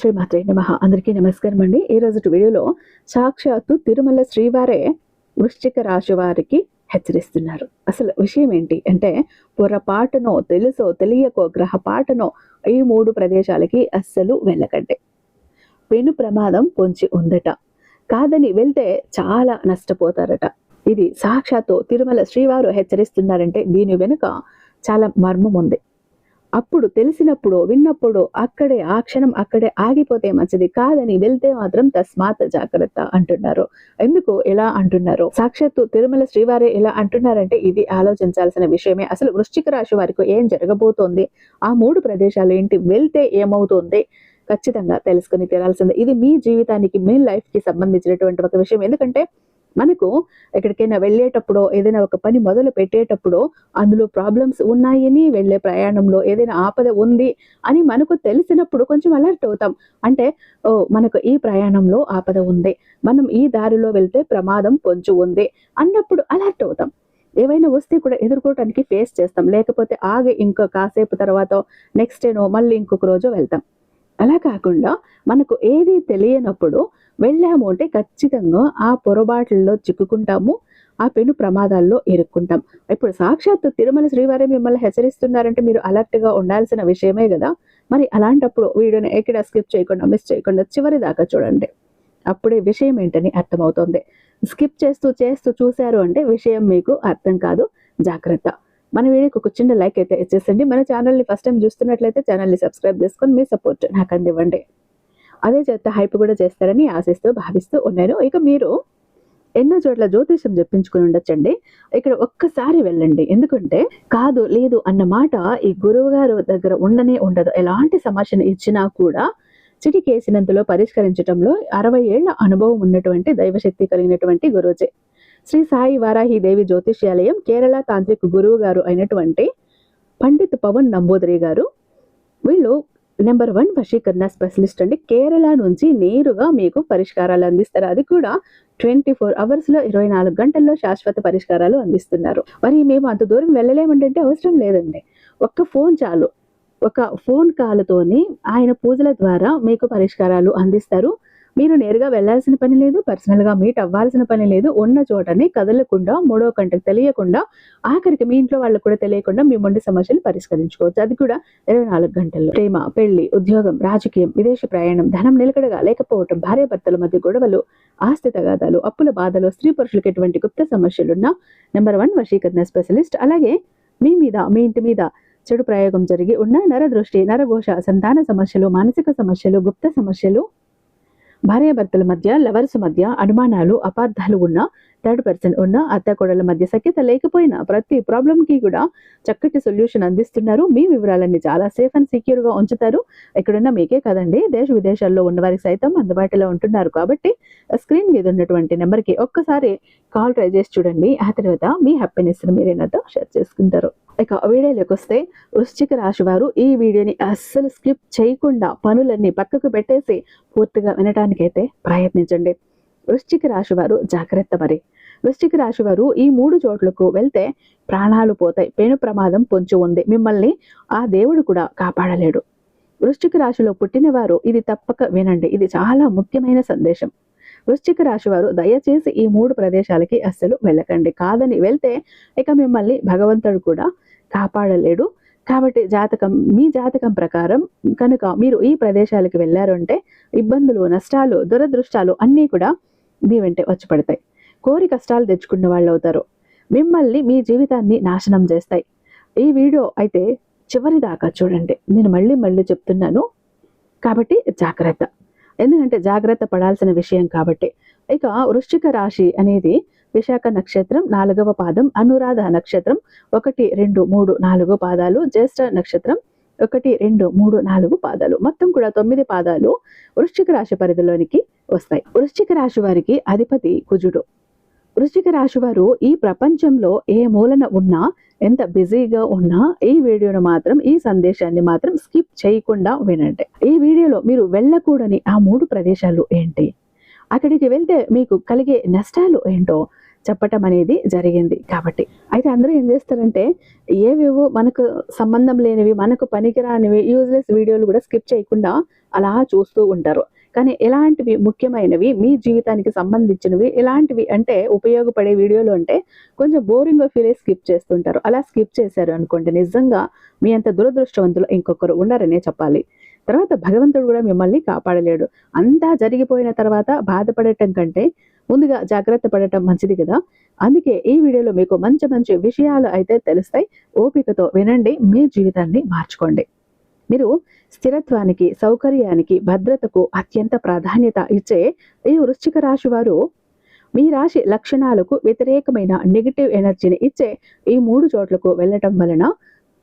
శ్రీమాత్రే నమః. అందరికీ నమస్కారం అండి. ఈ రోజు వీడియోలో సాక్షాత్తు తిరుమల శ్రీవారే వృశ్చిక రాశి వారికి హెచ్చరిస్తున్నారు. అసలు విషయం ఏంటి అంటే, పొరపాటునో తెలుసో తెలియకో గ్రహపాటునో ఈ 3 ప్రదేశాలకి అస్సలు వెళ్ళకండి. పెను ప్రమాదం పొంచి ఉందట. కాదని వెళ్తే చాలా నష్టపోతారట. ఇది సాక్షాత్తు తిరుమల శ్రీవారు హెచ్చరిస్తున్నారంటే దీని వెనుక చాలా మర్మం ఉంది. అప్పుడు తెలిసినప్పుడు విన్నప్పుడు అక్కడే ఆ క్షణం అక్కడే ఆగిపోతే మంచిది, కాదని వెళ్తే మాత్రం తస్మాత్ జాగ్రత్త అంటున్నారు. ఎందుకు ఇలా అంటున్నారు? సాక్షాత్తు తిరుమల శ్రీవారే ఇలా అంటున్నారంటే ఇది ఆలోచించాల్సిన విషయమే. అసలు వృశ్చిక రాశి వారికి ఏం జరగబోతోంది, ఆ 3 ప్రదేశాలు ఏంటి, వెళ్తే ఏమవుతుంది, ఖచ్చితంగా తెలుసుకుని తీరాల్సిందే. ఇది మీ జీవితానికి మీ లైఫ్ కి సంబంధించినటువంటి ఒక విషయం. ఎందుకంటే మనకు ఎక్కడికైనా వెళ్ళేటప్పుడు ఏదైనా ఒక పని మొదలు పెట్టేటప్పుడు అందులో ప్రాబ్లమ్స్ ఉన్నాయని, వెళ్ళే ప్రయాణంలో ఏదైనా ఆపద ఉంది అని మనకు తెలిసినప్పుడు కొంచెం అలర్ట్ అవుతాం. అంటే మనకు ఈ ప్రయాణంలో ఆపద ఉంది, మనం ఈ దారిలో వెళ్తే ప్రమాదం పొంచి ఉంది అన్నప్పుడు అలర్ట్ అవుతాం. ఏవైనా వస్తే కూడా ఎదుర్కోవటానికి ఫేస్ చేస్తాం. లేకపోతే ఆగి ఇంకో కాసేపు తర్వాత నెక్స్ట్ డేనో మళ్ళీ ఇంకొక రోజు వెళ్తాం. అలా కాకుండా మనకు ఏది తెలియనప్పుడు వెళ్ళాము అంటే ఖచ్చితంగా ఆ పొరపాట్లలో చిక్కుకుంటాము, ఆ పెను ప్రమాదాల్లో ఇరుక్కుంటాం. ఇప్పుడు సాక్షాత్తు తిరుమల శ్రీవారే మిమ్మల్ని హెచ్చరిస్తున్నారంటే మీరు అలర్ట్గా ఉండాల్సిన విషయమే కదా. మరి అలాంటప్పుడు వీడియోని ఎక్కడ స్కిప్ చేయకుండా మిస్ చేయకుండా చివరి దాకా చూడండి. అప్పుడే విషయం ఏంటని అర్థమవుతుంది. స్కిప్ చేస్తూ చూశారు అంటే విషయం మీకు అర్థం కాదు. జాగ్రత్త. మన వీడియోకి ఒక చిన్న లైక్ అయితే ఇచ్చేసండి. మన ఛానల్ని ఫస్ట్ టైం చూస్తున్నట్లయితే ఛానల్ని సబ్స్క్రైబ్ చేసుకొని మీ సపోర్ట్ నాకు అందివ్వండి. అదే చేత హైప్ కూడా చేస్తారని ఆశిస్తూ భావిస్తూ ఉన్నాను. ఇక మీరు ఎన్నో చోట్ల జ్యోతిషం చెప్పించుకుని ఉండొచ్చండి. ఇక్కడ ఒక్కసారి వెళ్ళండి. ఎందుకంటే కాదు లేదు అన్న మాట ఈ గురువు గారు దగ్గర ఉండనే ఉండదు. ఎలాంటి సమస్యను ఇచ్చినా కూడా చిటికేసినంతలో పరిష్కరించడంలో 60 ఏళ్ల అనుభవం ఉన్నటువంటి దైవశక్తి కలిగినటువంటి గురువుజీ శ్రీ సాయి వారాహి దేవి జ్యోతిష్యాలయం కేరళ తాంత్రిక గురువు గారు అయినటువంటి పండిత్ పవన్ నంబూదరి గారు. వీళ్ళు నెంబర్ 1 వశీకరణ స్పెషలిస్ట్ అండి. కేరళ నుంచి నేరుగా మీకు పరిష్కారాలు అందిస్తారు. అది కూడా 24 అవర్స్లో 24 గంటల్లో శాశ్వత పరిష్కారాలు అందిస్తున్నారు. మరి మేము అంత దూరం వెళ్ళలేమంటే అవసరం లేదండి. ఒక్క ఫోన్ చాలు. ఒక ఫోన్ కాల్తోని ఆయన పూజల ద్వారా మీకు పరిష్కారాలు అందిస్తారు. మీరు నేరుగా వెళ్లాల్సిన పని లేదు, పర్సనల్గా మీట్ అవ్వాల్సిన పని లేదు. ఉన్న చోటని కదలకుండా, మూడో కంటకు తెలియకుండా, ఆఖరికి మీ ఇంట్లో వాళ్ళకు కూడా తెలియకుండా మీ మొండి సమస్యలు పరిష్కరించుకోవచ్చు. అది కూడా 24 గంటల్లో. ప్రేమ, పెళ్లి, ఉద్యోగం, రాజకీయం, విదేశీ ప్రయాణం, ధనం నిలకడగా లేకపోవటం, భార్యాభర్తల మధ్య గొడవలు, ఆస్తి తగాదాలు, అప్పుల బాధలు, స్త్రీ పురుషులకు ఎటువంటి గుప్త సమస్యలున్న నెంబర్ 1 వశీకరణ స్పెషలిస్ట్. అలాగే మీ ఇంటి మీద చెడు ప్రయోగం జరిగి ఉన్న నరదృష్టి, నరఘోష, సంతాన సమస్యలు, మానసిక సమస్యలు, గుప్త సమస్యలు, భార్యాభర్తల మధ్య, లవర్స్ మధ్య అనుమానాలు, అపార్థాలు ఉన్న, థర్డ్ పర్సన్ ఉన్న, అత్త-కోడళ్ళ మధ్య సఖ్యత లేకపోయినా ప్రతి ప్రాబ్లంకి కూడా చక్కటి సొల్యూషన్ అందిస్తున్నారు. మీ వివరాలన్నీ చాలా సేఫ్ అండ్ సెక్యూర్ గా ఉంచుతారు. ఎక్కడున్నా మీకే కదండి, దేశ విదేశాల్లో ఉన్న వారికి సైతం అందుబాటులో ఉంటున్నారు. కాబట్టి స్క్రీన్ మీద ఉన్నటువంటి నెంబర్కి ఒక్కసారి కాల్ ట్రై చేసి చూడండి. ఆ తర్వాత మీ హ్యాపీనెస్ మీరే నాతో షేర్ చేసుకుంటారు. ఇక వీడియోలోకి వస్తే, వృశ్చిక రాశి వారు ఈ వీడియోని అస్సలు స్కిప్ చేయకుండా పనులన్నీ పక్కకు పెట్టేసి పూర్తిగా వినటానికైతే ప్రయత్నించండి. వృశ్చిక రాశి వారు జాగ్రత్త. మరి వృశ్చిక రాశి వారు ఈ 3 చోట్లకు వెళ్తే ప్రాణాలు పోతాయి, పెను ప్రమాదం పొంచి ఉంది, మిమ్మల్ని ఆ దేవుడు కూడా కాపాడలేడు. వృశ్చిక రాశిలో పుట్టిన వారు ఇది తప్పక వినండి. ఇది చాలా ముఖ్యమైన సందేశం. వృశ్చిక రాశి వారు దయచేసి ఈ 3 ప్రదేశాలకి అస్సలు వెళ్ళకండి. కాదని వెళ్తే ఇక మిమ్మల్ని భగవంతుడు కూడా కాపాడలేడు. కాబట్టి మీ జాతకం ప్రకారం కనుక మీరు ఈ ప్రదేశాలకు వెళ్ళారు అంటే ఇబ్బందులు, నష్టాలు, దురదృష్టాలు అన్నీ కూడా మీ వెంటే వచ్చి పడతాయి. కోరి కష్టాలు తెచ్చుకున్న వాళ్ళు అవుతారు. మిమ్మల్ని, మీ జీవితాన్ని నాశనం చేస్తాయి. ఈ వీడియో అయితే చివరి దాకా చూడండి. నేను మళ్ళీ చెప్తున్నాను కాబట్టి జాగ్రత్త. ఎందుకంటే జాగ్రత్త పడాల్సిన విషయం కాబట్టి. ఇక వృశ్చిక రాశి అనేది విశాఖ నక్షత్రం 4వ పాదం, అనురాధ నక్షత్రం 1, 2, 3, 4 పాదాలు, జ్యేష్ఠ నక్షత్రం 1, 2, 3, 4 పాదాలు, మొత్తం కూడా 9 పాదాలు వృశ్చిక రాశి పరిధిలోనికి వస్తాయి. వృశ్చిక రాశి వారికి అధిపతి కుజుడు. వృశ్చిక రాశి వారు ఈ ప్రపంచంలో ఏ మూలన ఉన్నా, ఎంత బిజీగా ఉన్నా ఈ వీడియోను మాత్రం, ఈ సందేశాన్ని మాత్రం స్కిప్ చేయకుండా వినండి. ఈ వీడియోలో మీరు వెళ్ళకూడని ఆ 3 ప్రదేశాలు ఏంటి, అక్కడికి వెళ్తే మీకు కలిగే నష్టాలు ఏంటో చెప్పటం అనేది జరిగింది. కాబట్టి అయితే అందరూ ఏం చేస్తారంటే ఏవేవో మనకు సంబంధం లేనివి, మనకు పనికిరానివి, యూజ్లెస్ వీడియోలు కూడా స్కిప్ చేయకుండా అలా చూస్తూ ఉంటారు. కానీ ఎలాంటివి ముఖ్యమైనవి, మీ జీవితానికి సంబంధించినవి ఎలాంటివి అంటే ఉపయోగపడే వీడియోలు అంటే కొంచెం బోరింగ్‌గా ఫీల్ అయ్యి స్కిప్ చేస్తుంటారు. అలా స్కిప్ చేశారు అనుకోండి, నిజంగా మీ అంత దురదృష్టవంతులు ఇంకొకరు ఉండరనే చెప్పాలి. తర్వాత భగవంతుడు కూడా మిమ్మల్ని కాపాడలేడు. అంతా జరిగిపోయిన తర్వాత బాధపడటం కంటే ముందుగా జాగ్రత్త పడటం మంచిది కదా! అందుకే ఈ వీడియోలో మీకు మంచి మంచి విషయాలు అయితే తెలుస్తాయి. ఓపికతో వినండి, మీ జీవితాన్ని మార్చుకోండి. మీరు స్థిరత్వానికి, సౌకర్యానికి, భద్రతకు అత్యంత ప్రాధాన్యత ఇచ్చే ఈ వృశ్చిక రాశి వారు మీ రాశి లక్షణాలకు వ్యతిరేకమైన నెగెటివ్ ఎనర్జీని ఇచ్చే ఈ 3 చోట్లకు వెళ్ళటం వలన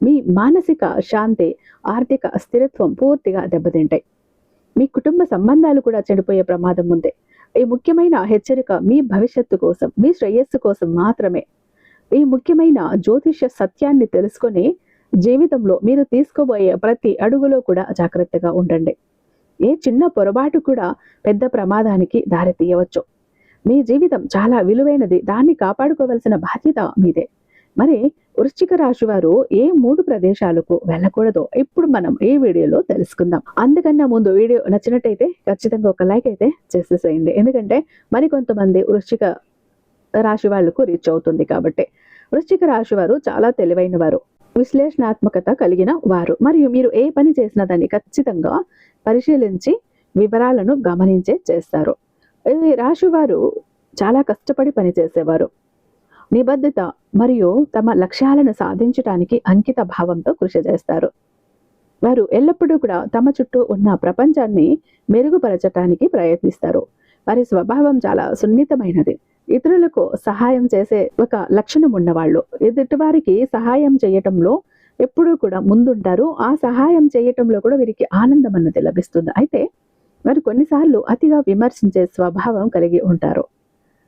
మీ మానసిక శాంతి, ఆర్థిక స్థిరత్వం పూర్తిగా దెబ్బతింటాయి. మీ కుటుంబ సంబంధాలు కూడా చెడిపోయే ప్రమాదం ఉంది. ఈ ముఖ్యమైన హెచ్చరిక మీ భవిష్యత్తు కోసం, మీ శ్రేయస్సు కోసం మాత్రమే. ఈ ముఖ్యమైన జ్యోతిష్య సత్యాన్ని తెలుసుకొని జీవితంలో మీరు తీసుకోబోయే ప్రతి అడుగులో కూడా జాగ్రత్తగా ఉండండి. ఏ చిన్న పొరపాటు కూడా పెద్ద ప్రమాదానికి దారి తీయవచ్చు. మీ జీవితం చాలా విలువైనది, దాన్ని కాపాడుకోవాల్సిన బాధ్యత మీదే. మరి వృశ్చిక రాశి వారు ఏ 3 ప్రదేశాలకు వెళ్ళకూడదో ఇప్పుడు మనం ఈ వీడియోలో తెలుసుకుందాం. అందుకన్నా ముందు వీడియో నచ్చినట్టయితే ఖచ్చితంగా ఒక లైక్ అయితే చేసేసేయండి. ఎందుకంటే మరికొంతమంది వృశ్చిక రాశి వాళ్లకు రీచ్ అవుతుంది కాబట్టి. వృశ్చిక రాశి వారు చాలా తెలివైన వారు, విశ్లేషణాత్మకత కలిగిన వారు, మరియు మీరు ఏ పని చేసినా దాన్ని ఖచ్చితంగా పరిశీలించి వివరాలను గమనించే చేస్తారు. ఈ రాశి వారు చాలా కష్టపడి పనిచేసేవారు. నిబద్ధత మరియు తమ లక్ష్యాలను సాధించడానికి అంకిత భావంతో కృషి చేస్తారు. వారు ఎల్లప్పుడూ కూడా తమ చుట్టూ ఉన్న ప్రపంచాన్ని మెరుగుపరచడానికి ప్రయత్నిస్తారు. వారి స్వభావం చాలా సున్నితమైనది. ఇతరులకు సహాయం చేసే ఒక లక్షణం ఉన్నవాళ్ళు. ఎదుటివారికి సహాయం చేయటంలో ఎప్పుడూ కూడా ముందుంటారు. ఆ సహాయం చేయటంలో కూడా వీరికి ఆనందం అన్నది లభిస్తుంది. అయితే వారు కొన్నిసార్లు అతిగా విమర్శించే స్వభావం కలిగి ఉంటారు.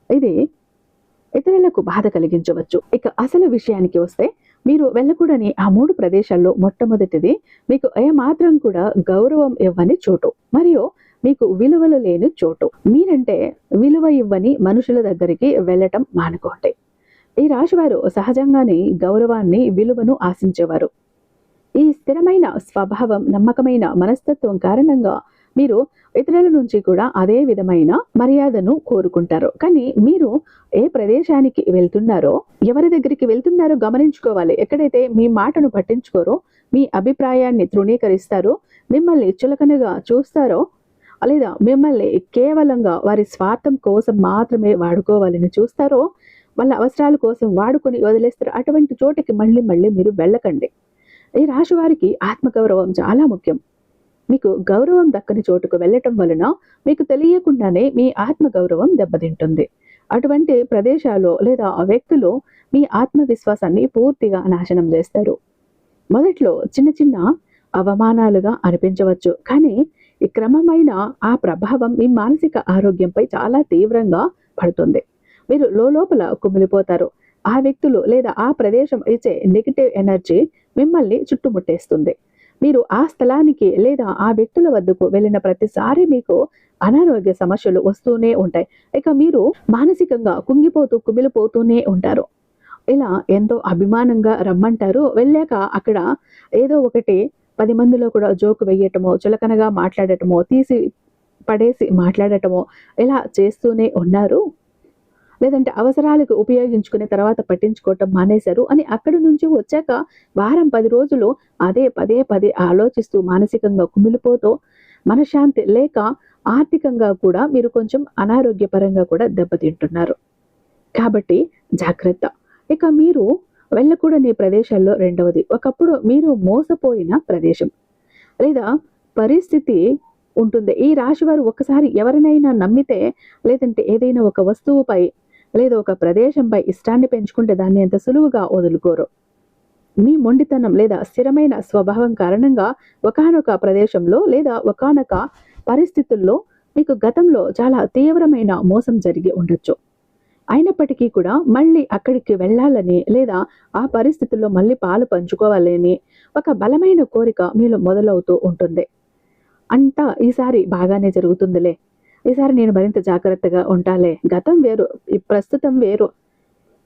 ఇది ఇతరులకు బాధ కలిగించవచ్చు. ఇక అసలు విషయానికి వస్తే మీరు వెళ్ళకూడని ఆ 3 ప్రదేశాల్లో మొట్టమొదటిది మీకు ఏమాత్రం కూడా గౌరవం ఇవ్వని చోటు, మరియు మీకు విలువలు లేని చోటు. మీరంటే విలువ ఇవ్వని మనుషుల దగ్గరికి వెళ్ళటం మానుకోండి. ఈ రాశివారు సహజంగానే గౌరవాన్ని, విలువను ఆశించేవారు. ఈ స్థిరమైన స్వభావం, నమ్మకమైన మనస్తత్వం కారణంగా మీరు ఇతరుల నుంచి కూడా అదే విధమైన మర్యాదను కోరుకుంటారు. కానీ మీరు ఏ ప్రదేశానికి వెళ్తున్నారో, ఎవరి దగ్గరికి వెళ్తున్నారో గమనించుకోవాలి. ఎక్కడైతే మీ మాటను పట్టించుకోరో, మీ అభిప్రాయాన్ని తృణీకరిస్తారో, మిమ్మల్ని చులకనగా చూస్తారో, లేదా మిమ్మల్ని కేవలంగా వారి స్వార్థం కోసం మాత్రమే వాడుకోవాలని చూస్తారో, వాళ్ళ అవసరాల కోసం వాడుకొని వదిలేస్తారో, అటువంటి చోటికి మళ్ళీ మీరు వెళ్ళకండి. ఈ రాశి వారికి ఆత్మగౌరవం చాలా ముఖ్యం. మీకు గౌరవం దక్కని చోటుకు వెళ్ళటం వలన మీకు తెలియకుండానే మీ ఆత్మగౌరవం దెబ్బతింటుంది. అటువంటి ప్రదేశాలు లేదా వ్యక్తులు మీ ఆత్మవిశ్వాసాన్ని పూర్తిగా నాశనం చేస్తారు. మొదట్లో చిన్న చిన్న అవమానాలుగా అనిపించవచ్చు, కానీ ఈ క్రమమైన ఆ ప్రభావం మీ మానసిక ఆరోగ్యంపై చాలా తీవ్రంగా పడుతుంది. మీరు లోపల కుమిలిపోతారు. ఆ వ్యక్తులు లేదా ఆ ప్రదేశం ఇచ్చే నెగిటివ్ ఎనర్జీ మిమ్మల్ని చుట్టుముట్టేస్తుంది. మీరు ఆ స్థలానికి లేదా ఆ వ్యక్తుల వద్దకు వెళ్ళిన ప్రతిసారి మీకు అనారోగ్య సమస్యలు వస్తూనే ఉంటాయి. ఇక మీరు మానసికంగా కుమిలిపోతూనే ఉంటారు. ఇలా ఎంతో అభిమానంగా రమ్మంటారు. వెళ్ళాక అక్కడ ఏదో ఒకటి 10 మందిలో కూడా జోకు వేయటమో, చులకనగా మాట్లాడటమో, తీసి పడేసి మాట్లాడటమో ఇలా చేస్తూనే ఉన్నారు. లేదంటే అవసరాలకు ఉపయోగించుకునే తర్వాత పట్టించుకోవటం మానేశారు అని అక్కడి నుంచి వచ్చాక వారం 10 రోజులు అదే పదే ఆలోచిస్తూ మానసికంగా కుమిలిపోతూ, మనశ్శాంతి లేక ఆర్థికంగా కూడా మీరు కొంచెం అనారోగ్యపరంగా కూడా దెబ్బతింటున్నారు. కాబట్టి జాగ్రత్త. ఇక మీరు వెళ్ళకూడని ప్రదేశాల్లో రెండవది, ఒకప్పుడు మీరు మోసపోయిన ప్రదేశం లేదా పరిస్థితి ఉంటుంది. ఈ రాశి వారు ఒకసారి ఎవరినైనా నమ్మితే, లేదంటే ఏదైనా ఒక వస్తువుపై లేదా ఒక ప్రదేశంపై ఇష్టాన్ని పెంచుకుంటే దాన్ని అంత సులువుగా వదులుకోరు. మీ మొండితనం లేదా స్థిరమైన స్వభావం కారణంగా ఒకానొక ప్రదేశంలో లేదా ఒకానొక పరిస్థితుల్లో మీకు గతంలో చాలా తీవ్రమైన మోసం జరిగి ఉండొచ్చు. అయినప్పటికీ కూడా మళ్ళీ అక్కడికి వెళ్ళాలని లేదా ఆ పరిస్థితుల్లో మళ్ళీ పాలు పంచుకోవాలని ఒక బలమైన కోరిక మీలో మొదలవుతూ ఉంటుంది. అంతా ఈసారి బాగానే జరుగుతుందిలే, ఈసారి నేను మరింత జాగ్రత్తగా ఉంటాలే, గతం వేరు, ఈ ప్రస్తుతం వేరు,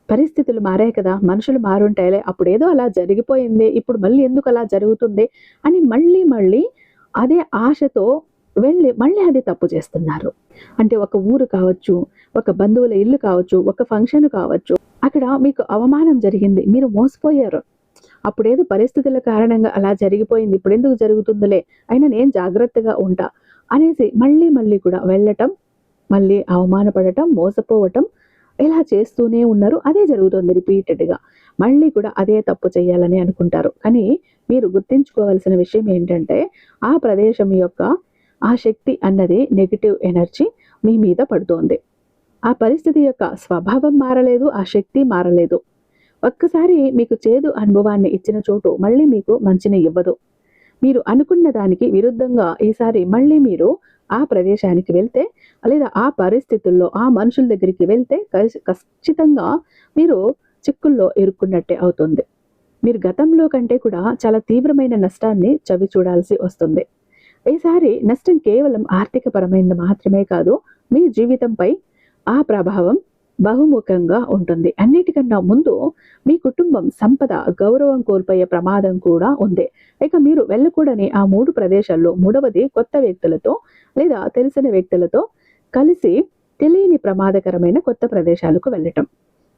పరిస్థితులు మారాయి కదా, మనుషులు మారుంటాయిలే, అప్పుడేదో అలా జరిగిపోయింది, ఇప్పుడు మళ్ళీ ఎందుకు అలా జరుగుతుంది అని మళ్ళీ మళ్ళీ అదే ఆశతో వెళ్ళి మళ్ళీ అది తప్పు చేస్తున్నారు. అంటే ఒక ఊరు కావచ్చు, ఒక బంధువుల ఇల్లు కావచ్చు, ఒక ఫంక్షన్ కావచ్చు, అక్కడ మీకు అవమానం జరిగింది, మీరు మోసపోయారు. అప్పుడేదో పరిస్థితుల కారణంగా అలా జరిగిపోయింది, ఇప్పుడెందుకు జరుగుతుందిలే, అయినా నేను జాగ్రత్తగా ఉంటా అనేసి మళ్ళీ మళ్ళీ కూడా వెళ్ళటం, మళ్ళీ అవమానపడటం, మోసపోవటం ఇలా చేస్తూనే ఉన్నారు. అదే జరుగుతుంది రిపీటెడ్‌గా. మళ్ళీ కూడా అదే తప్పు చేయాలని అనుకుంటారు. కానీ మీరు గుర్తుంచుకోవాల్సిన విషయం ఏంటంటే, ఆ ప్రదేశం యొక్క ఆ శక్తి అన్నది నెగెటివ్ ఎనర్జీ మీ మీద పడుతోంది. ఆ పరిస్థితి యొక్క స్వభావం మారలేదు, ఆ శక్తి మారలేదు. ఒక్కసారి మీకు చేదు అనుభవాన్ని ఇచ్చిన చోటు మళ్ళీ మీకు మంచిని ఇవ్వదు. మీరు అనుకున్న దానికి విరుద్ధంగా ఈసారి మళ్ళీ మీరు ఆ ప్రదేశానికి వెళ్తే, లేదా ఆ పరిస్థితుల్లో ఆ మనుషుల దగ్గరికి వెళ్తే ఖచ్చితంగా మీరు చిక్కుల్లో ఇరుక్కున్నట్టే అవుతుంది. మీరు గతంలో కంటే కూడా చాలా తీవ్రమైన నష్టాన్ని చవి చూడాల్సి వస్తుంది. ఈసారి నష్టం కేవలం ఆర్థికపరమైనది మాత్రమే కాదు, మీ జీవితంపై ఆ ప్రభావం బహుముఖంగా ఉంటుంది. అన్నిటికన్నా ముందు మీ కుటుంబం, సంపద, గౌరవం కోల్పోయే ప్రమాదం కూడా ఉంది. ఇక మీరు వెళ్ళకూడని ఆ 3 ప్రదేశాల్లో మూడవది కొత్త వ్యక్తులతో లేదా తెలిసిన వ్యక్తులతో కలిసి తెలియని ప్రమాదకరమైన కొత్త ప్రదేశాలకు వెళ్ళటం.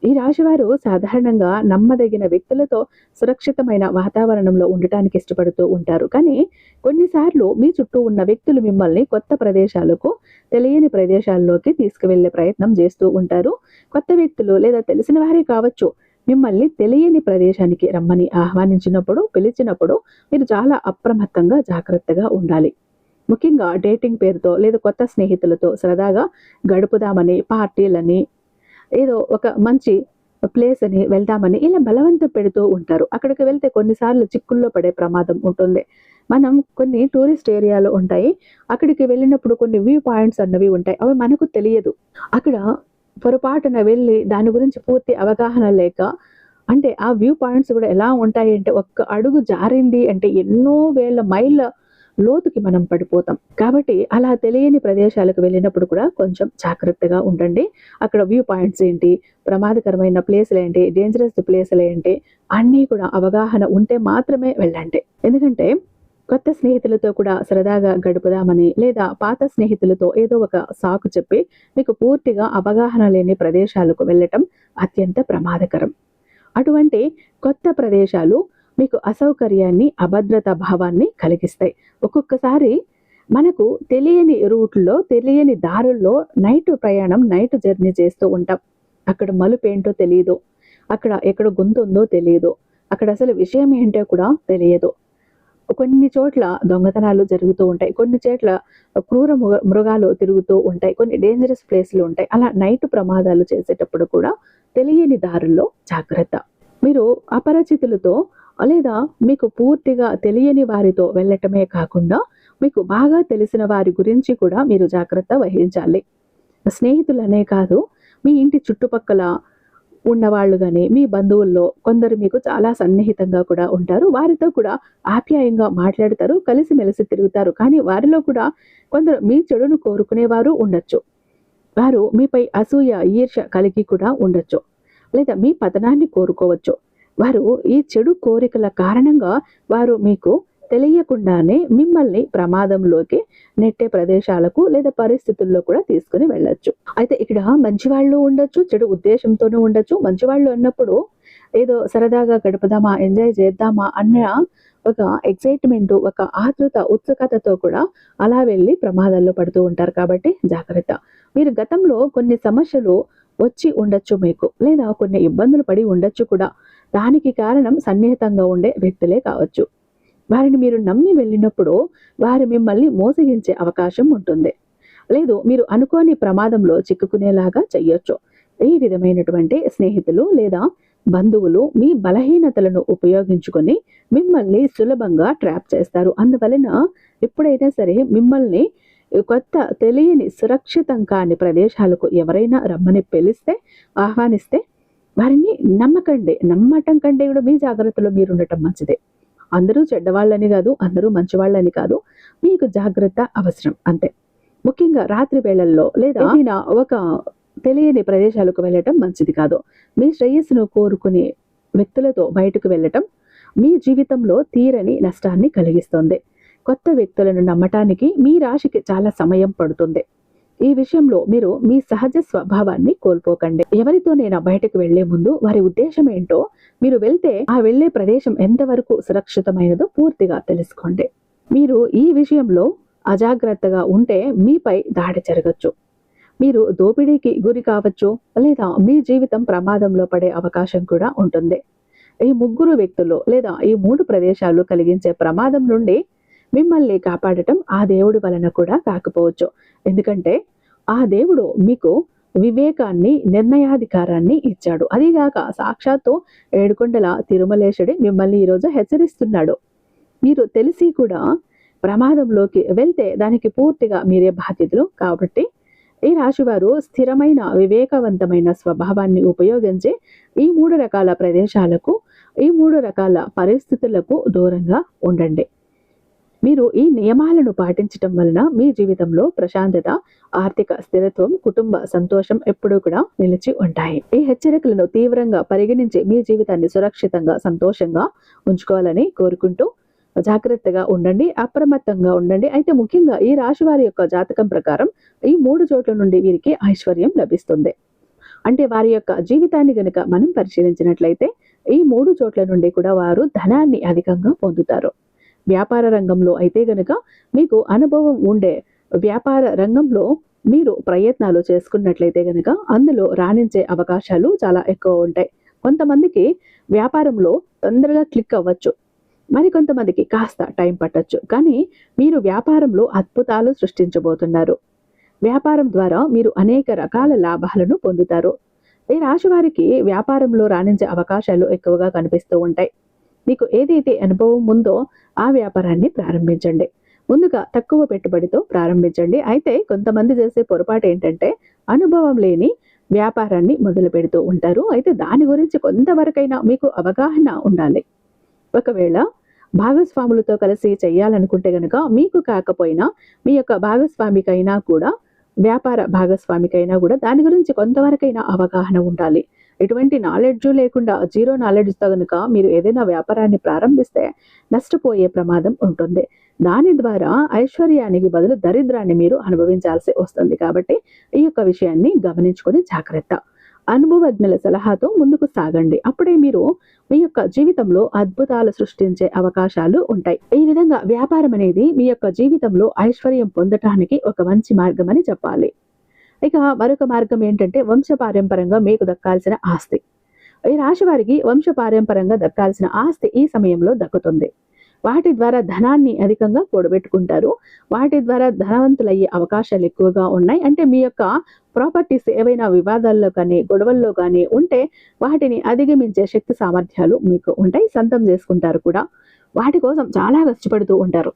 ఈ రాశివారు సాధారణంగా నమ్మదగిన వ్యక్తులతో సురక్షితమైన వాతావరణంలో ఉండటానికి ఇష్టపడుతూ ఉంటారు. కానీ కొన్నిసార్లు మీ చుట్టూ ఉన్న వ్యక్తులు మిమ్మల్ని కొత్త ప్రదేశాలకు, తెలియని ప్రదేశాల్లోకి తీసుకువెళ్ళే ప్రయత్నం చేస్తూ ఉంటారు. కొత్త వ్యక్తులు లేదా తెలిసిన వారే కావచ్చు, మిమ్మల్ని తెలియని ప్రదేశానికి రమ్మని ఆహ్వానించినప్పుడు, పిలిచినప్పుడు మీరు చాలా అప్రమత్తంగా, జాగ్రత్తగా ఉండాలి. ముఖ్యంగా డేటింగ్ పేరుతో లేదా కొత్త స్నేహితులతో సరదాగా గడుపుదామని, పార్టీలని, ఏదో ఒక మంచి ప్లేస్ అని వెళ్దామని ఇలా బలవంతం పెడుతూ ఉంటారు. అక్కడికి వెళ్తే కొన్నిసార్లు చిక్కుల్లో పడే ప్రమాదం ఉంటుంది. మనం కొన్ని టూరిస్ట్ ఏరియాలు ఉంటాయి, అక్కడికి వెళ్ళినప్పుడు కొన్ని వ్యూ పాయింట్స్ అన్నవి ఉంటాయి, అవి మనకు తెలియదు. అక్కడ పొరపాటున వెళ్ళి దాని గురించి పూర్తి అవగాహన లేక, అంటే ఆ వ్యూ పాయింట్స్ కూడా ఎలా ఉంటాయి అంటే, ఒక్క అడుగు జారింది అంటే ఎన్నో వేల మైళ్ళ లోతుకి మనం పడిపోతాం. కాబట్టి అలా తెలియని ప్రదేశాలకు వెళ్ళినప్పుడు కూడా కొంచెం జాగ్రత్తగా ఉండండి. అక్కడ వ్యూ పాయింట్స్ ఏంటి, ప్రమాదకరమైన ప్లేసులు ఏంటి, డేంజరస్ ప్లేసులు ఏంటి, అన్నీ కూడా అవగాహన ఉంటే మాత్రమే వెళ్ళండి. ఎందుకంటే కొత్త స్నేహితులతో కూడా సరదాగా గడుపుదామని, లేదా పాత స్నేహితులతో ఏదో ఒక సాకు చెప్పి మీకు పూర్తిగా అవగాహన లేని ప్రదేశాలకు వెళ్ళటం అత్యంత ప్రమాదకరం. అటువంటి కొత్త ప్రదేశాలు మీకు అసౌకర్యాన్ని, అభద్రతా భావాన్ని కలిగిస్తాయి. ఒక్కొక్కసారి మనకు తెలియని రూట్లో, తెలియని దారుల్లో నైట్ ప్రయాణం, నైట్ జర్నీ చేస్తూ ఉంటాం. అక్కడ మలుపేంటో తెలియదు, అక్కడ ఎక్కడ గుంత ఉందో తెలియదు, అక్కడ అసలు విషయం ఏంటో కూడా తెలియదు. కొన్ని చోట్ల దొంగతనాలు జరుగుతూ ఉంటాయి, కొన్ని చోట్ల క్రూర మృగాలు తిరుగుతూ ఉంటాయి, కొన్ని డేంజరస్ ప్లేస్లు ఉంటాయి. అలా నైట్ ప్రమాదాలు చేసేటప్పుడు కూడా తెలియని దారుల్లో జాగ్రత్త. మీరు అపరిచితులతో లేదా మీకు పూర్తిగా తెలియని వారితో వెళ్ళటమే కాకుండా, మీకు బాగా తెలిసిన వారి గురించి కూడా మీరు జాగ్రత్త వహించాలి. స్నేహితులనే కాదు, మీ ఇంటి చుట్టుపక్కల ఉన్నవాళ్ళు కానీ, మీ బంధువుల్లో కొందరు మీకు చాలా సన్నిహితంగా కూడా ఉంటారు. వారితో కూడా ఆప్యాయంగా మాట్లాడతారు, కలిసిమెలిసి తిరుగుతారు. కానీ వారిలో కూడా కొందరు మీ చెడును కోరుకునేవారు ఉండొచ్చు. వారు మీపై అసూయ, ఈర్ష్య కలిగి కూడా ఉండొచ్చు, లేదా మీ పతనాన్ని కోరుకోవచ్చు. వారు ఈ చెడు కోరికల కారణంగా వారు మీకు తెలియకుండానే మిమ్మల్ని ప్రమాదంలోకి నెట్టే ప్రదేశాలకు లేదా పరిస్థితుల్లో కూడా తీసుకుని వెళ్ళొచ్చు. అయితే ఇక్కడ మంచివాళ్ళు ఉండొచ్చు, చెడు ఉద్దేశంతోనూ ఉండొచ్చు. మంచివాళ్ళు అన్నప్పుడు ఏదో సరదాగా గడుపుదామా, ఎంజాయ్ చేద్దామా అన్న ఒక ఎక్సైట్మెంట్, ఒక ఆతృత, ఉత్సుకతతో కూడా అలా వెళ్ళి ప్రమాదాల్లో పడుతూ ఉంటారు. కాబట్టి జాగ్రత్త. మీరు గతంలో కొన్ని సమస్యలు వచ్చి ఉండొచ్చు మీకు, లేదా కొన్ని ఇబ్బందులు పడి ఉండొచ్చు కూడా. దానికి కారణం సన్నిహితంగా ఉండే వ్యక్తులే కావచ్చు. వారిని మీరు నమ్మి వెళ్ళినప్పుడు వారు మిమ్మల్ని మోసగించే అవకాశం ఉంటుంది, లేదు మీరు అనుకోని ప్రమాదంలో చిక్కుకునేలాగా చెయ్యొచ్చు. ఈ విధమైనటువంటి స్నేహితులు లేదా బంధువులు మీ బలహీనతలను ఉపయోగించుకొని మిమ్మల్ని సులభంగా ట్రాప్ చేస్తారు. అందువలన ఎప్పుడైనా సరే మిమ్మల్ని కొత్త, తెలియని, సురక్షితం కాని ప్రదేశాలకు ఎవరైనా రమ్మని పిలిస్తే, ఆహ్వానిస్తే వారిని నమ్మకండి. నమ్మటం కంటే కూడా మీ జాగ్రత్తలో మీరు ఉండటం మంచిదే. అందరూ చెడ్డవాళ్ళని కాదు, అందరూ మంచివాళ్ళని కాదు. మీకు జాగ్రత్త అవసరం అంతే. ముఖ్యంగా రాత్రి వేళల్లో లేదా ఒక తెలియని ప్రదేశాలకు వెళ్ళటం మంచిది కాదు. మీ శ్రేయస్సును కోరుకునే వ్యక్తులతో బయటకు వెళ్ళటం మీ జీవితంలో తీరని నష్టాన్ని కలిగిస్తుంది. కొత్త వ్యక్తులను నమ్మటానికి మీ రాశికి చాలా సమయం పడుతుంది. ఈ విషయంలో మీరు మీ సహజ స్వభావాన్ని కోల్పోకండి. ఎవరితోనైనా బయటకు వెళ్లే ముందు వారి ఉద్దేశం ఏంటో, మీరు వెళ్తే ఆ వెళ్లే ప్రదేశం ఎంతవరకు సురక్షితమైనదో పూర్తిగా తెలుసుకోండి. మీరు ఈ విషయంలో అజాగ్రత్తగా ఉంటే మీపై దాడి జరగచ్చు. మీరు దోపిడీకి గురి కావచ్చు, లేదా మీ జీవితం ప్రమాదంలో పడే అవకాశం కూడా ఉంటుంది. ఈ ముగ్గురు వ్యక్తులు లేదా ఈ 3 ప్రదేశాలు కలిగించే ప్రమాదం నుండి మిమ్మల్ని కాపాడటం ఆ దేవుడి వలన కూడా కాకపోవచ్చు. ఎందుకంటే ఆ దేవుడు మీకు వివేకాన్ని, నిర్ణయాధికారాన్ని ఇచ్చాడు. అదిగాక సాక్షాత్తు ఏడుకొండల తిరుమలేశుడే మిమ్మల్ని ఈరోజు హెచ్చరిస్తున్నాడు. మీరు తెలిసి కూడా ప్రమాదంలోకి వెళ్తే దానికి పూర్తిగా మీరే బాధ్యతలు. కాబట్టి ఈ రాశివారు స్థిరమైన, వివేకవంతమైన స్వభావాన్ని ఉపయోగించి ఈ 3 రకాల ప్రదేశాలకు, ఈ 3 రకాల పరిస్థితులకు దూరంగా ఉండండి. మీరు ఈ నియమాలను పాటించటం వలన మీ జీవితంలో ప్రశాంతత, ఆర్థిక స్థిరత్వం, కుటుంబ సంతోషం ఎప్పుడూ కూడా నిలిచి ఉంటాయి. ఈ హెచ్చరికలను తీవ్రంగా పరిగణించి మీ జీవితాన్ని సురక్షితంగా, సంతోషంగా ఉంచుకోవాలని కోరుకుంటూ జాగ్రత్తగా ఉండండి, అప్రమత్తంగా ఉండండి. అయితే ముఖ్యంగా ఈ రాశి వారి యొక్క జాతకం ప్రకారం ఈ 3 చోట్ల నుండి వీరికి ఐశ్వర్యం లభిస్తుంది. అంటే వారి యొక్క జీవితాన్ని గనుక మనం పరిశీలించినట్లయితే ఈ 3 చోట్ల నుండి కూడా వారు ధనాన్ని అధికంగా పొందుతారు. వ్యాపార రంగంలో అయితే గనుక మీకు అనుభవం ఉండే వ్యాపార రంగంలో మీరు ప్రయత్నాలు చేసుకున్నట్లయితే గనుక అందులో రాణించే అవకాశాలు చాలా ఎక్కువ ఉంటాయి. కొంతమందికి వ్యాపారంలో తొందరగా క్లిక్ అవ్వచ్చు, మరి కొంతమందికి కాస్త టైం పట్టొచ్చు. కానీ మీరు వ్యాపారంలో అద్భుతాలు సృష్టించబోతున్నారు. వ్యాపారం ద్వారా మీరు అనేక రకాల లాభాలను పొందుతారు. ఈ రాశి వారికి వ్యాపారంలో రాణించే అవకాశాలు ఎక్కువగా కనిపిస్తూ ఉంటాయి. మీకు ఏదైతే అనుభవం ఉందో ఆ వ్యాపారాన్ని ప్రారంభించండి. ముందుగా తక్కువ పెట్టుబడితో ప్రారంభించండి. అయితే కొంతమంది చేసే పొరపాటు ఏంటంటే అనుభవం లేని వ్యాపారాన్ని మొదలు పెడుతూ ఉంటారు. అయితే దాని గురించి కొంతవరకైనా మీకు అవగాహన ఉండాలి. ఒకవేళ భాగస్వాములతో కలిసి చేయాలనుకుంటే గనుక మీకు కాకపోయినా మీ యొక్క భాగస్వామికైనా కూడా, వ్యాపార భాగస్వామికైనా కూడా దాని గురించి కొంతవరకైనా అవగాహన ఉండాలి. ఎటువంటి నాలెడ్జ్ లేకుండా జీరో నాలెడ్జ్తో కనుక మీరు ఏదైనా వ్యాపారాన్ని ప్రారంభిస్తే నష్టపోయే ప్రమాదం ఉంటుంది. దాని ద్వారా ఐశ్వర్యానికి బదులు దరిద్రాన్ని మీరు అనుభవించాల్సి వస్తుంది. కాబట్టి ఈ యొక్క విషయాన్ని గమనించుకొని జాగ్రత్త. అనుభవజ్ఞుల సలహాతో ముందుకు సాగండి. అప్పుడే మీరు మీ యొక్క జీవితంలో అద్భుతాలు సృష్టించే అవకాశాలు ఉంటాయి. ఈ విధంగా వ్యాపారం అనేది మీ యొక్క జీవితంలో ఐశ్వర్యం పొందటానికి ఒక మంచి మార్గం అని చెప్పాలి. ఇక మరొక మార్గం ఏంటంటే వంశపారంపరంగా మీకు దక్కాల్సిన ఆస్తి. ఈ రాశి వారికి వంశపారంపరంగా దక్కాల్సిన ఆస్తి ఈ సమయంలో దక్కుతుంది. వాటి ద్వారా ధనాన్ని అధికంగా కూడబెట్టుకుంటారు. వాటి ద్వారా ధనవంతులయ్యే అవకాశాలు ఎక్కువగా ఉన్నాయి. అంటే మీ యొక్క ప్రాపర్టీస్ ఏవైనా వివాదాల్లో కానీ, గొడవల్లో కానీ ఉంటే వాటిని అధిగమించే శక్తి సామర్థ్యాలు మీకు ఉంటాయి. సొంతం చేసుకుంటారు కూడా. వాటి కోసం చాలా కష్టపడుతూ ఉంటారు.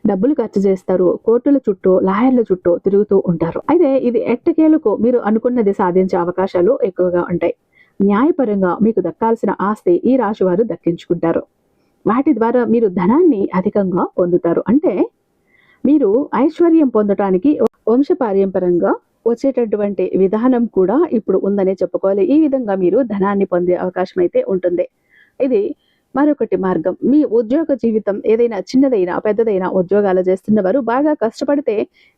డబ్బులు ఖర్చు చేస్తారు. కోర్టుల చుట్టూ, లాయర్ల చుట్టూ తిరుగుతూ ఉంటారు. అయితే ఇది ఎట్టకేలకు మీరు అనుకున్నది సాధించే అవకాశాలు ఎక్కువగా ఉంటాయి. న్యాయపరంగా మీకు దక్కాల్సిన ఆస్తి ఈ రాశి వారు దక్కించుకుంటారు. వాటి ద్వారా మీరు ధనాన్ని అధికంగా పొందుతారు. అంటే మీరు ఐశ్వర్యం పొందటానికి వంశపారంపరంగా వచ్చేటటువంటి విధానం కూడా ఇప్పుడు ఉందనే చెప్పుకోవాలి. ఈ విధంగా మీరు ధనాన్ని పొందే అవకాశం అయితే ఉంటుంది. ఇది మరొకటి మార్గం. మీ ఉద్యోగ జీవితం ఏదైనా చిన్నదైనా, పెద్దదైనా ఉద్యోగాలు చేస్తున్న వారు బాగా కష్టపడితే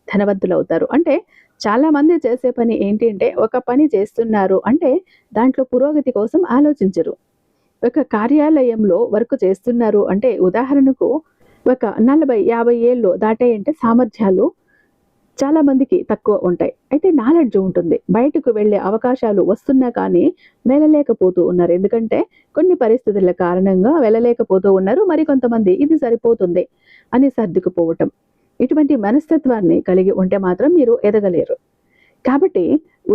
ధనవంతులు అవుతారు. అంటే చాలా మంది చేసే పని ఏంటి అంటే ఒక పని చేస్తున్నారు అంటే దాంట్లో పురోగతి కోసం ఆలోచించరు. ఒక కార్యాలయంలో వర్క్ చేస్తున్నారు అంటే ఉదాహరణకు ఒక 40-50 ఏళ్ళు దాటాయంటే సామర్థ్యాలు చాలా మందికి తక్కువ ఉంటాయి. అయితే నాలెడ్జ్ ఉంటుంది. బయటకు వెళ్ళే అవకాశాలు వస్తున్నా కానీ వెళ్ళలేకపోతూ ఉన్నారు. ఎందుకంటే కొన్ని పరిస్థితుల కారణంగా వెళ్ళలేకపోతూ ఉన్నారు. మరి కొంతమంది ఇది సరిపోతుంది అని సర్దుకుపోవటం. ఇటువంటి మనస్తత్వాన్ని కలిగి ఉంటే మాత్రం మీరు ఎదగలేరు. కాబట్టి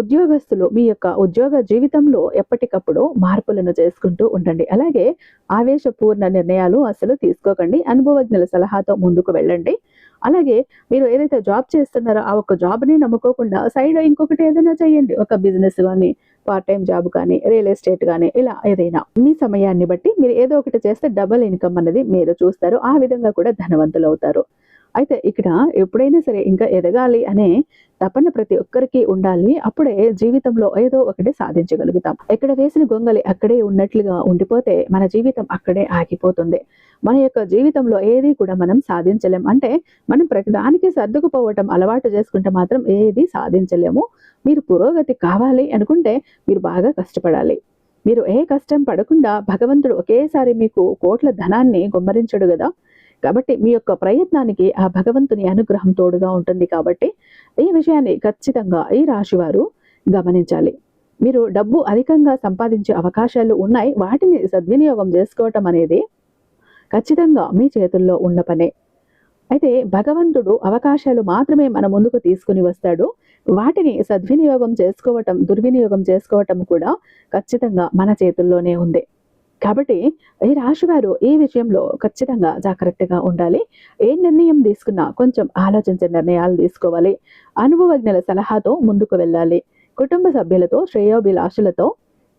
ఉద్యోగస్తులు మీ యొక్క ఉద్యోగ జీవితంలో ఎప్పటికప్పుడు మార్పులను చేసుకుంటూ ఉండండి. అలాగే ఆవేశపూర్ణ నిర్ణయాలు అసలు తీసుకోకండి. అనుభవజ్ఞుల సలహాతో ముందుకు వెళ్ళండి. అలాగే మీరు ఏదైతే జాబ్ చేస్తున్నారో ఆ ఒక్క జాబ్ని నమ్ముకోకుండా సైడ్ ఇంకొకటి ఏదైనా చేయండి. ఒక బిజినెస్ కానీ, పార్ట్ టైం జాబ్ కానీ, రియల్ ఎస్టేట్ కానీ, ఇలా ఏదైనా మీ సమయాన్ని బట్టి మీరు ఏదో ఒకటి చేస్తే డబుల్ ఇన్కమ్ అనేది మీరు చూస్తారు. ఆ విధంగా కూడా ధనవంతులు అవుతారు. అయితే ఇక్కడ ఎప్పుడైనా సరే ఇంకా ఎదగాలి అనే తపన ప్రతి ఒక్కరికి ఉండాలి. అప్పుడే జీవితంలో ఏదో ఒకటి సాధించగలుగుతాం. ఎక్కడ వేసిన గొంగలి అక్కడే ఉన్నట్లుగా ఉండిపోతే మన జీవితం అక్కడే ఆగిపోతుంది. మన యొక్క జీవితంలో ఏది కూడా మనం సాధించలేం. అంటే మనం ప్రతిదానికి సర్దుకుపోవటం అలవాటు చేసుకుంటే మాత్రం ఏది సాధించలేము. మీరు పురోగతి కావాలి అనుకుంటే మీరు బాగా కష్టపడాలి. మీరు ఏ కష్టం పడకుండా భగవంతుడు ఒకేసారి మీకు కోట్ల ధనాన్ని గుమ్మరించడు కదా. కాబట్టి మీ యొక్క ప్రయత్నానికి ఆ భగవంతుని అనుగ్రహం తోడుగా ఉంటుంది. కాబట్టి ఈ విషయాన్ని ఖచ్చితంగా ఈ రాశి వారు గమనించాలి. మీరు డబ్బు అధికంగా సంపాదించే అవకాశాలు ఉన్నాయి. వాటిని సద్వినియోగం చేసుకోవటం అనేది ఖచ్చితంగా మీ చేతుల్లో ఉన్న పనే. అయితే భగవంతుడు అవకాశాలు మాత్రమే మన ముందుకు తీసుకుని వస్తాడు. వాటిని సద్వినియోగం చేసుకోవటం, దుర్వినియోగం చేసుకోవటం కూడా ఖచ్చితంగా మన చేతుల్లోనే ఉంది. కాబట్టి ఈ రాశివారు ఈ విషయంలో ఖచ్చితంగా జాగ్రత్తగా ఉండాలి. ఏ నిర్ణయం తీసుకున్నా కొంచెం ఆలోచించే నిర్ణయాలు తీసుకోవాలి. అనుభవజ్ఞుల సలహాతో ముందుకు వెళ్ళాలి. కుటుంబ సభ్యులతో, శ్రేయోభిలాషులతో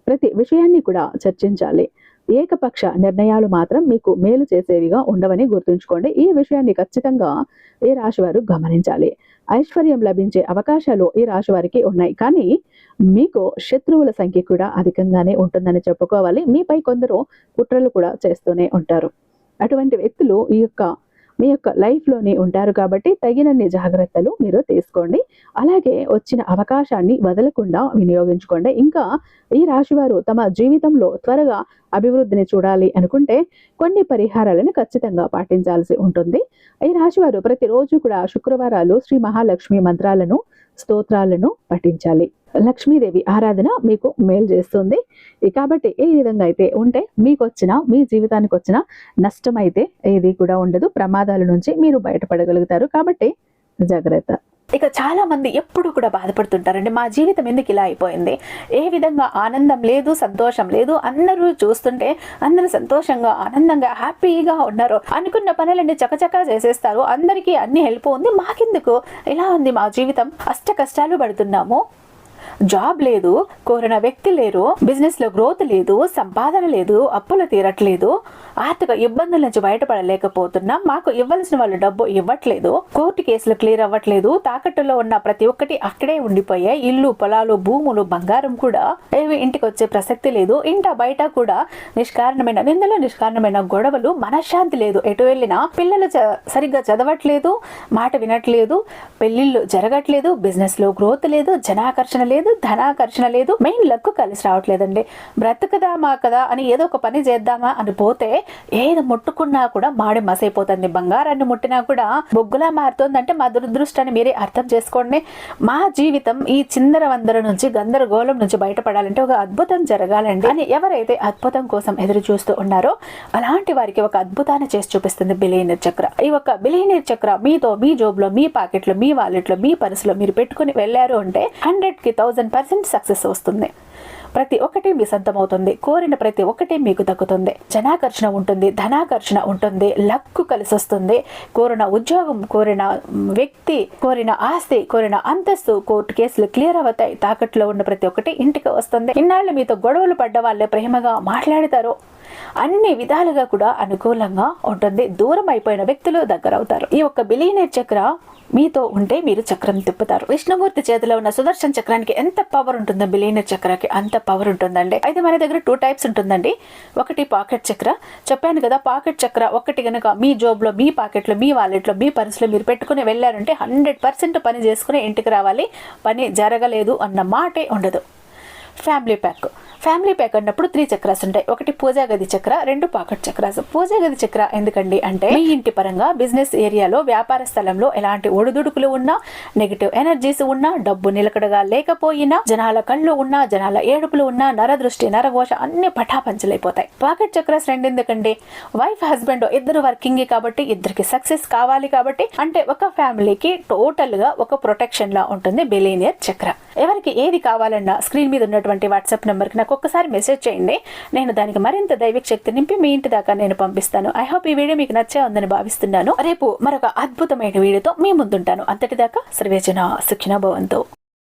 ప్రతి విషయాన్ని కూడా చర్చించాలి. ఏకపక్ష నిర్ణయాలు మాత్రం మీకు మేలు చేసేవిగా ఉండవని గుర్తుంచుకోండి. ఈ విషయాన్ని ఖచ్చితంగా ఈ రాశివారు గమనించాలి. ఐశ్వర్యం లభించే అవకాశాలు ఈ రాశి వారికి ఉన్నాయి. కానీ మీకు శత్రువుల సంఖ్య కూడా అధికంగానే ఉంటుందని చెప్పుకోవాలి. మీపై కొందరు కుట్రలు కూడా చేస్తూనే ఉంటారు. అటువంటి వ్యక్తులు మీ యొక్క లైఫ్లోనే ఉంటారు. కాబట్టి తగినన్ని జాగ్రత్తలు మీరు తీసుకోండి. అలాగే వచ్చిన అవకాశాన్ని వదలకుండా వినియోగించుకోండి. ఇంకా ఈ రాశివారు తమ జీవితంలో త్వరగా అభివృద్ధిని చూడాలి అనుకుంటే కొన్ని పరిహారాలను ఖచ్చితంగా పాటించాల్సి ఉంటుంది. ఈ రాశివారు ప్రతిరోజు కూడా శుక్రవారాలు శ్రీ మహాలక్ష్మి మంత్రాలను, స్తోత్రాలను పఠించాలి. లక్ష్మీదేవి ఆరాధన మీకు మేలు చేస్తుంది. కాబట్టి ఏ విధంగా అయితే ఉంటే మీ జీవితానికి వచ్చిన నష్టం అయితే ఏది కూడా ఉండదు. ప్రమాదాల నుంచి మీరు బయటపడగలుగుతారు. కాబట్టి జాగ్రత్త. ఇక చాలా మంది ఎప్పుడు కూడా బాధపడుతుంటారండి, మా జీవితం ఎందుకు ఇలా అయిపోయింది, ఏ విధంగా ఆనందం లేదు, సంతోషం లేదు, అందరూ చూస్తుంటే అందరూ సంతోషంగా ఆనందంగా హ్యాపీగా ఉన్నారు, అనుకున్న పనులన్నీ చకచకా చేసేస్తారు, అందరికీ అన్ని హెల్ప్ ఉంది, మాకెందుకు ఇలా ఉంది మా జీవితం, అష్ట కష్టాలు పడుతున్నాము, జాబ్ లేదు, కోరిన వ్యక్తి లేరు, బిజినెస్ లో గ్రోత్ లేదు, సంపాదన లేదు, అప్పులు తీరట్లేదు, ఆర్థిక ఇబ్బందుల నుంచి బయటపడలేకపోతున్నాం, మాకు ఇవ్వాల్సిన వాళ్ళు డబ్బు ఇవ్వట్లేదు, కోర్టు కేసులు క్లియర్ అవ్వట్లేదు, తాకట్టులో ఉన్న ప్రతి ఒక్కటి అక్కడే ఉండిపోయాయి, ఇల్లు, పొలాలు, భూములు, బంగారం కూడా ఏవి ఇంటికి వచ్చే ప్రసక్తి లేదు, ఇంట బయట కూడా నిష్కారణమైన నిందలు, నిష్కారణమైన గొడవలు, మనశ్శాంతి లేదు, ఎటు వెళ్ళినా పిల్లలు సరిగ్గా చదవట్లేదు, మాట వినట్లేదు, పెళ్లిళ్ళు జరగట్లేదు, బిజినెస్ లో గ్రోత్ లేదు, జనాకర్షణ లేదు, ధనాకర్షణ లేదు, మెయిన్ లక్ కలిసి రావట్లేదండి. బ్రతుకుదామా కదా అని ఏదో ఒక పని చేద్దామా అని పోతే ఏది ముట్టుకున్నా కూడా మాడి మసైపోతుంది, బంగారాన్ని ముట్టినా కూడా బొగ్గులా మారుతుందంటే మా దురదృష్టాన్ని మీరే అర్థం చేసుకోండి. మా జీవితం ఈ చిందర వందర నుంచి, గందరగోళం నుంచి బయటపడాలంటే ఒక అద్భుతం జరగాలండి అని ఎవరైతే అద్భుతం కోసం ఎదురు చూస్తూ ఉన్నారో అలాంటి వారికి ఒక అద్భుతాన్ని చేసి చూపిస్తుంది బిలియనీర్ చక్ర. ఈ ఒక బిలియనీర్ చక్ర మీతో, మీ జోబులో, మీ పాకెట్లో, మీ వాలెట్లో, మీ పర్సులో మీరు పెట్టుకుని వెళ్ళారు అంటే 100కి 1000% సక్సెస్ వస్తుంది. ప్రతి ఒక్కటి మీ సొంతమవుతుంది, కోరిన ప్రతి ఒక్కటి మీకు దక్కుతుంది, జనాకర్షణ ఉంటుంది, ధనాకర్షణ ఉంటుంది, లక్కు కలిసి వస్తుంది, కోరిన ఉద్యోగం, కోరిన వ్యక్తి, కోరిన ఆస్తి, కోరిన అంతస్తు, కోర్టు కేసులు క్లియర్ అవుతాయి, తాకట్లో ఉన్న ప్రతి ఒక్కటి ఇంటికి వస్తుంది. ఇన్నాళ్ళు మీతో గొడవలు పడ్డ వాళ్ళే ప్రేమగా మాట్లాడతారు, అన్ని విధాలుగా కూడా అనుకూలంగా ఉంటుంది, దూరం అయిపోయిన వ్యక్తులు దగ్గర అవుతారు. ఈ ఒక్క బిలియనీర్ చక్ర మీతో ఉంటే మీరు చక్రం తిప్పుతారు. విష్ణుమూర్తి చేతిలో ఉన్న సుదర్శన చక్రానికి ఎంత పవర్ ఉంటుందో బిలియనీర్ చక్రానికి అంత పవర్ ఉంటుందండి. అయితే మన దగ్గర 2 టైప్స్ ఉంటుందండి. ఒకటి పాకెట్ చక్ర, చెప్పాను కదా, పాకెట్ చక్ర ఒకటి కనుక మీ జోబులో, మీ పాకెట్లో, మీ వాలెట్లో, మీ పర్సులో మీరు పెట్టుకుని వెళ్ళారంటే 100% పని చేసుకుని ఇంటికి రావాలి, పని జరగలేదు అన్న మాటే ఉండదు. ఫ్యామిలీ ప్యాక్ అన్నప్పుడు 3 చక్రాస్ ఉంటాయి. ఒకటి పూజా గది చక్ర, 2 పాకెట్ చక్రాస్. పూజా గది చక్ర ఎందుకండి అంటే మీ ఇంటి పరంగా, బిజినెస్ ఏరియాలో, వ్యాపార స్థలంలో ఎలాంటి ఒడిదుడుకులు ఉన్నా, నెగిటివ్ ఎనర్జీస్ ఉన్నా, డబ్బు నిలకడగా లేకపోయినా, జనాల కళ్ళు ఉన్నా, జనాల ఏడుపులు ఉన్నా, నరదృష్టి, నరఘోష అన్ని పటాపంచలైపోతాయి. పాకెట్ చక్రాస్ 2 ఎందుకండి, వైఫ్ హస్బెండ్ ఇద్దరు వర్కింగ్ కాబట్టి, ఇద్దరికి సక్సెస్ కావాలి కాబట్టి, అంటే ఒక ఫ్యామిలీకి టోటల్ గా ఒక ప్రొటెక్షన్ లా ఉంటుంది బిలియనీర్ చక్ర. ఎవరికి ఏది కావాలన్నా స్క్రీన్ మీద ఉన్నటువంటి వాట్సాప్ నెంబర్ కి నాకు ఒక్కసారి మెసేజ్ చేయండి, నేను దానికి మరింత దైవిక శక్తి నింపి మీ ఇంటి దాకా నేను పంపిస్తాను. ఐ హోప్ ఈ వీడియో మీకు నచ్చే ఉందని భావిస్తున్నాను. రేపు మరొక అద్భుతమైన వీడియోతో మీ ముందుంటాను. అంతటిదాకా సర్వేజన సుఖినో భవంతు.